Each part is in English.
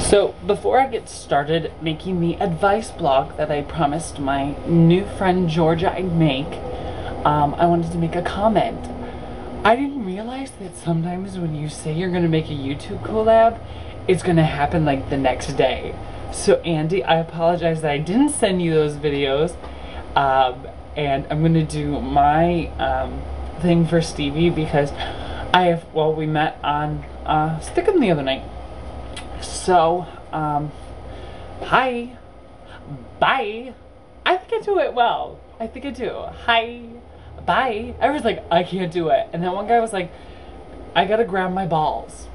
So before I get started making the advice blog that I promised my new friend Georgia I'd make, I wanted to make a comment. I didn't realize that sometimes when you say you're going to make a YouTube collab, it's going to happen like the next day. So Andy, I apologize that I didn't send you those videos, and I'm going to do my thing for Stevie because we met on Stickum the other night. So, hi, bye. I think I do it well. I think I do. Hi, bye. I was like, I can't do it. And then one guy was like, I gotta grab my balls.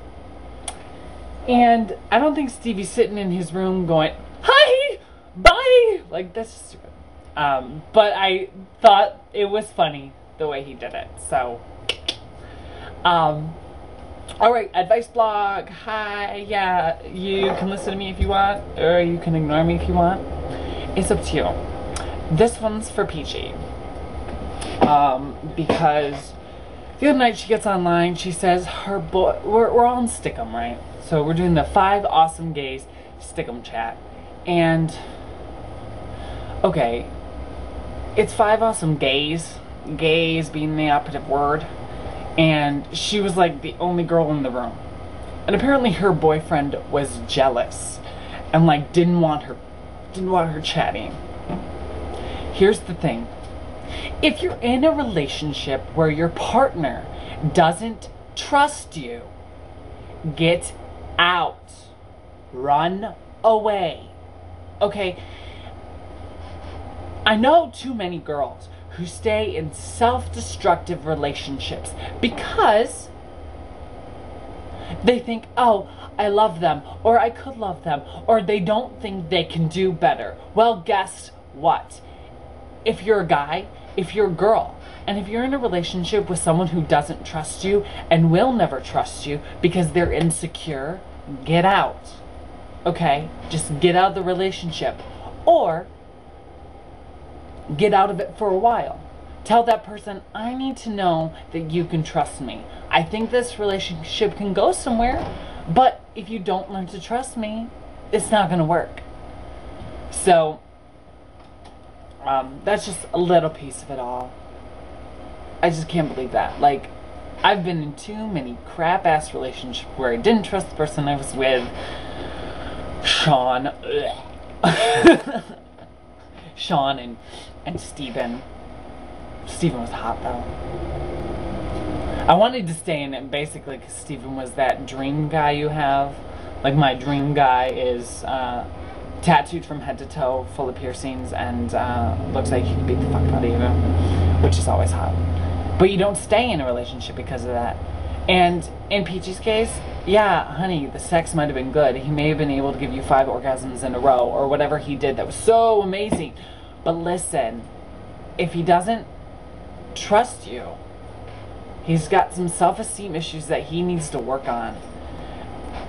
And I don't think Stevie's sitting in his room going, hi, bye. Like, that's just stupid. But I thought it was funny the way he did it. So, alright, advice blog. Hi, yeah, you can listen to me if you want, or you can ignore me if you want. It's up to you. This one's for Peachy. Because the other night she gets online, she says her boy, we're all in Stickum, right? So we're doing the 5 Awesome Gays Stickum chat. And, okay, it's 5 awesome gays, gays being the operative word. And she was like the only girl in the room. And apparently her boyfriend was jealous and like didn't want her chatting. Here's the thing. If you're in a relationship where your partner doesn't trust you, get out. Run away. Okay? I know too many girls who stay in self-destructive relationships because they think, oh, I love them, or I could love them, or they don't think they can do better. Well, guess what? If you're a guy, if you're a girl, and if you're in a relationship with someone who doesn't trust you and will never trust you because they're insecure, get out. Okay? Just get out of the relationship. Or get out of it for a while. Tell that person, I need to know that you can trust me. I think this relationship can go somewhere, but if you don't learn to trust me, it's not going to work. So, that's just a little piece of it all. I just can't believe that. Like, I've been in too many crap-ass relationships where I didn't trust the person I was with. Sean. Sean and Steven. Steven was hot though. I wanted to stay in it basically because Steven was that dream guy you have. Like my dream guy is tattooed from head to toe, full of piercings, and looks like he could beat the fuck out of you, which is always hot. But you don't stay in a relationship because of that. And in Peachy's case, yeah, honey, the sex might have been good. He may have been able to give you 5 orgasms in a row or whatever he did that was so amazing. But listen, if he doesn't trust you, he's got some self-esteem issues that he needs to work on.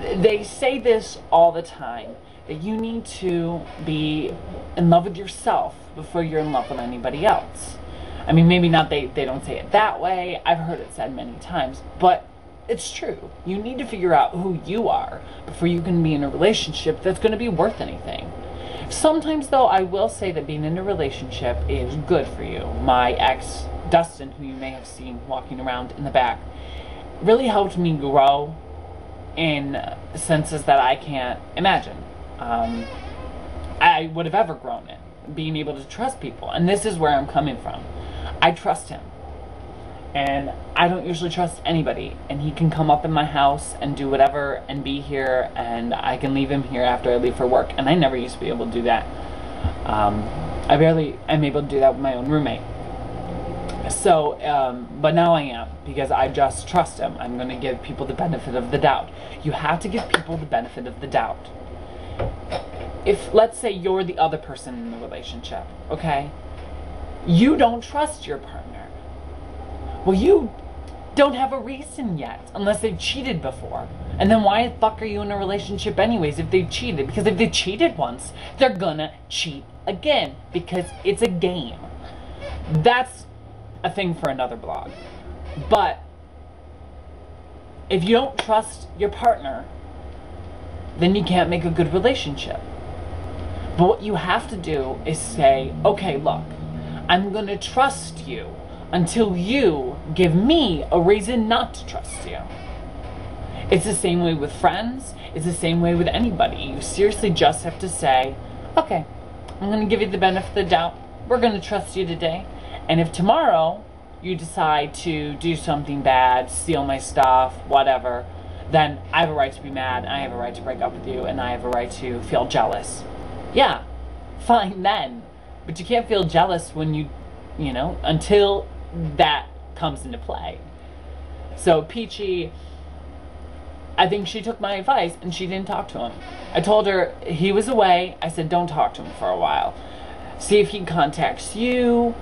They say this all the time, that you need to be in love with yourself before you're in love with anybody else. I mean, maybe not, they don't say it that way. I've heard it said many times, but it's true. You need to figure out who you are before you can be in a relationship that's going to be worth anything. Sometimes, though, I will say that being in a relationship is good for you. My ex, Dustin, who you may have seen walking around in the back, really helped me grow in senses that I can't imagine. I would have ever grown in, being able to trust people. And this is where I'm coming from. I trust him. And I don't usually trust anybody. And he can come up in my house and do whatever and be here. And I can leave him here after I leave for work. And I never used to be able to do that. I barely am able to do that with my own roommate. So, but now I am. Because I just trust him. I'm going to give people the benefit of the doubt. You have to give people the benefit of the doubt. If, let's say, you're the other person in the relationship, okay? You don't trust your partner. Well, you don't have a reason yet, unless they've cheated before. And then why the fuck are you in a relationship anyways if they've cheated? Because if they cheated once, they're gonna cheat again, because it's a game. That's a thing for another blog. But if you don't trust your partner, then you can't make a good relationship. But what you have to do is say, okay, look, I'm going to trust you until you give me a reason not to trust you. It's the same way with friends. It's the same way with anybody. You seriously just have to say, okay, I'm going to give you the benefit of the doubt. We're going to trust you today. And if tomorrow you decide to do something bad, steal my stuff, whatever, then I have a right to be mad, I have a right to break up with you, and I have a right to feel jealous. Yeah, fine then. But you can't feel jealous when you know, until that comes into play. So Peachy, I think she took my advice and she didn't talk to him. I told her he was away. I said, don't talk to him for a while. See if he contacts you.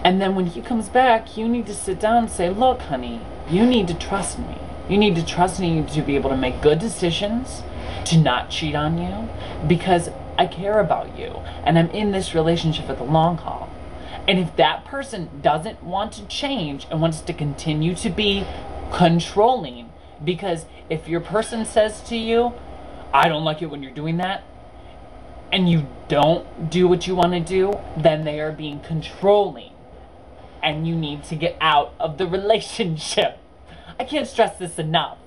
And then when he comes back, you need to sit down and say, look, honey, you need to trust me. You need to trust me to be able to make good decisions, to not cheat on you, because I care about you and I'm in this relationship for the long haul. And if that person doesn't want to change and wants to continue to be controlling, because if your person says to you, I don't like it when you're doing that, and you don't do what you want to do, then they are being controlling. And you need to get out of the relationship. I can't stress this enough.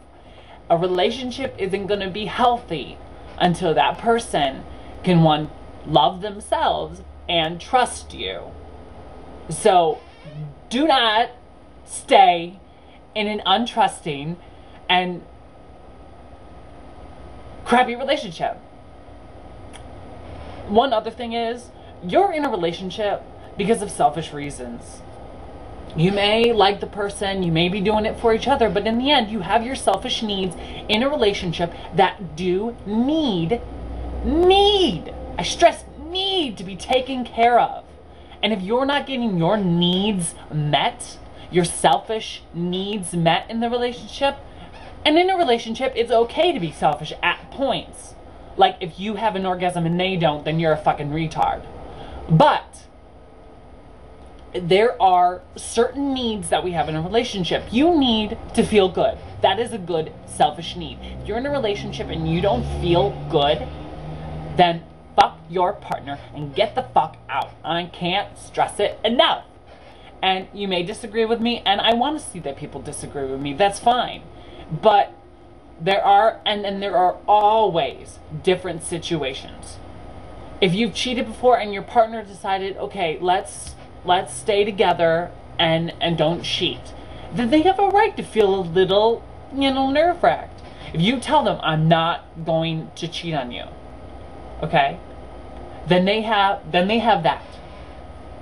A relationship isn't going to be healthy until that person can, one, love themselves and trust you. So do not stay in an untrusting and crappy relationship. One other thing is, you're in a relationship because of selfish reasons. You may like the person, you may be doing it for each other, but in the end, you have your selfish needs in a relationship that do need, I stress need, to be taken care of. And if you're not getting your needs met, your selfish needs met in the relationship, and in a relationship, it's okay to be selfish at points. Like, if you have an orgasm and they don't, then you're a fucking retard. But there are certain needs that we have in a relationship. You need to feel good. That is a good selfish need. If you're in a relationship and you don't feel good, then fuck your partner and get the fuck out. I can't stress it enough. And you may disagree with me, and I want to see that people disagree with me. That's fine. But there are, and there are always different situations. If you've cheated before and your partner decided, okay, let's stay together and don't cheat, then they have a right to feel a little, nerve-wracked. If you tell them, I'm not going to cheat on you, okay, then they have that.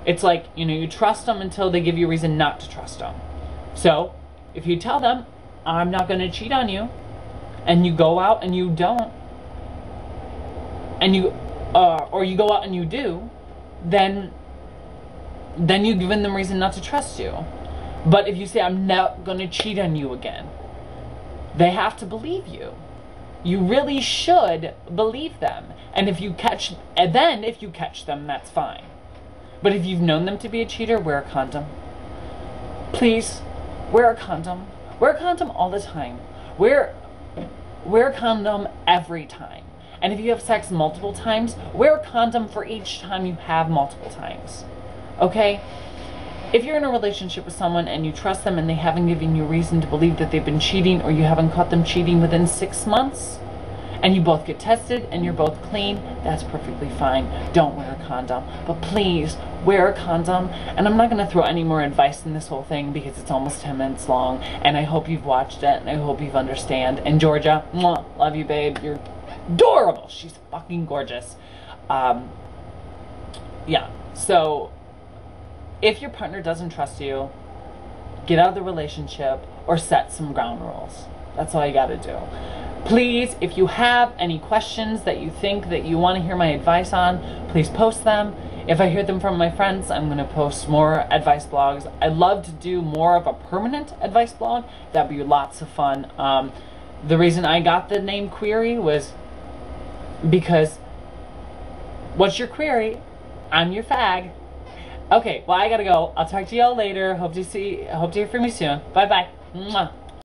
It's like, you trust them until they give you a reason not to trust them. So if you tell them, I'm not going to cheat on you, and you go out and you don't, and or you go out and you do, then you've given them reason not to trust you. But if you say, I'm not going to cheat on you again, they have to believe you. You really should believe them. And if you catch them, that's fine. But if you've known them to be a cheater, wear a condom. Please, wear a condom. Wear a condom all the time. Wear a condom every time. And if you have sex multiple times, wear a condom for each time you have multiple times. Okay? If you're in a relationship with someone and you trust them and they haven't given you reason to believe that they've been cheating, or you haven't caught them cheating within 6 months, and you both get tested and you're both clean, that's perfectly fine. Don't wear a condom. But please, wear a condom. And I'm not going to throw any more advice in this whole thing because it's almost 10 minutes long. And I hope you've watched it and I hope you've understand. And Georgia, mwah, love you, babe. You're adorable. She's fucking gorgeous. Yeah. So if your partner doesn't trust you, get out of the relationship or set some ground rules. That's all you got to do. Please, if you have any questions that you think that you want to hear my advice on, please post them. If I hear them from my friends, I'm going to post more advice blogs. I'd love to do more of a permanent advice blog. That'd be lots of fun. The reason I got the name Queery was because, what's your query? I'm your fag. Okay, well, I gotta go. I'll talk to y'all later. Hope to hear from you soon. Bye-bye. Mwah.